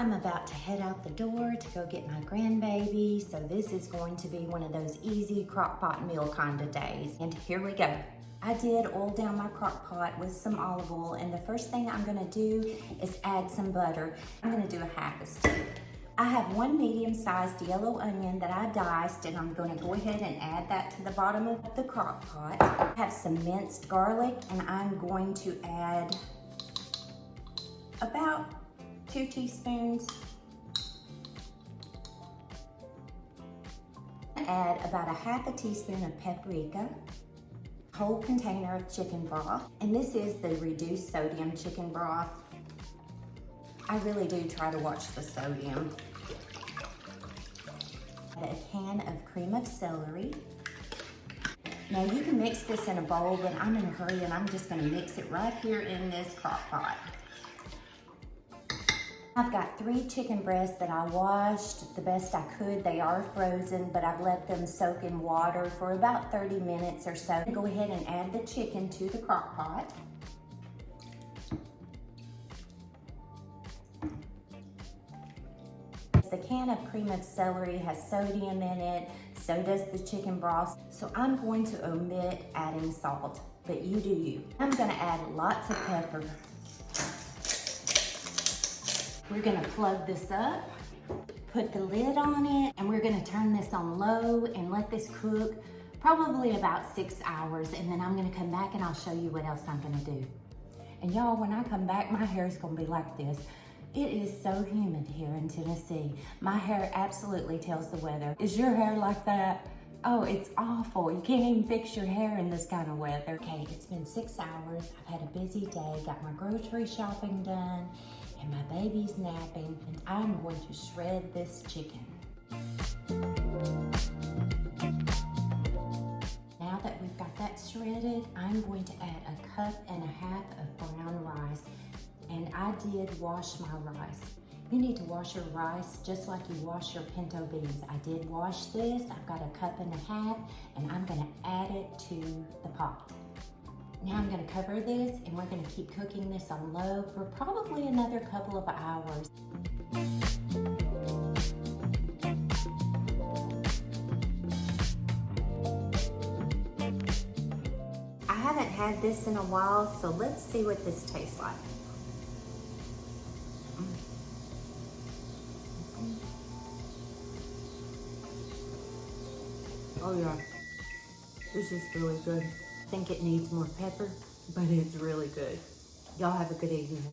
I'm about to head out the door to go get my grandbaby, so this is going to be one of those easy crock pot meal kind of days. And here we go. I did oil down my crock pot with some olive oil, and the first thing I'm gonna do is add some butter. I'm gonna do a half a stick. I have one medium-sized yellow onion that I diced, and I'm gonna go ahead and add that to the bottom of the crock pot. I have some minced garlic, and I'm going to add about 2 teaspoons. Add about a half a teaspoon of paprika, whole container of chicken broth, and this is the reduced sodium chicken broth. I really do try to watch the sodium. Add a can of cream of celery. Now you can mix this in a bowl, but I'm in a hurry and I'm just gonna mix it right here in this crock pot. I've got 3 chicken breasts that I washed the best I could. They are frozen, but I've let them soak in water for about 30 minutes or so. Go ahead and add the chicken to the crock pot. The can of cream of celery has sodium in it, so does the chicken broth. So I'm going to omit adding salt, but you do you. I'm gonna add lots of pepper. We're gonna plug this up, put the lid on it, and we're gonna turn this on low and let this cook probably about 6 hours, and then I'm gonna come back and I'll show you what else I'm gonna do. And y'all, when I come back, my hair is gonna be like this. It is so humid here in Tennessee. My hair absolutely tells the weather. Is your hair like that? Oh, it's awful. You can't even fix your hair in this kind of weather. Okay, it's been 6 hours. I've had a busy day, got my grocery shopping done, and my baby's napping, and I'm going to shred this chicken. Now that we've got that shredded, I'm going to add 1.5 cups of brown rice. And I did wash my rice. You need to wash your rice just like you wash your pinto beans. I did wash this. I've got 1.5 cups, and I'm gonna add it to the pot. Now I'm gonna cover this, and we're gonna keep cooking this on low for probably another couple of hours. I haven't had this in a while, so let's see what this tastes like. Oh yeah, this is really good. I think it needs more pepper, but it's really good. Y'all have a good evening.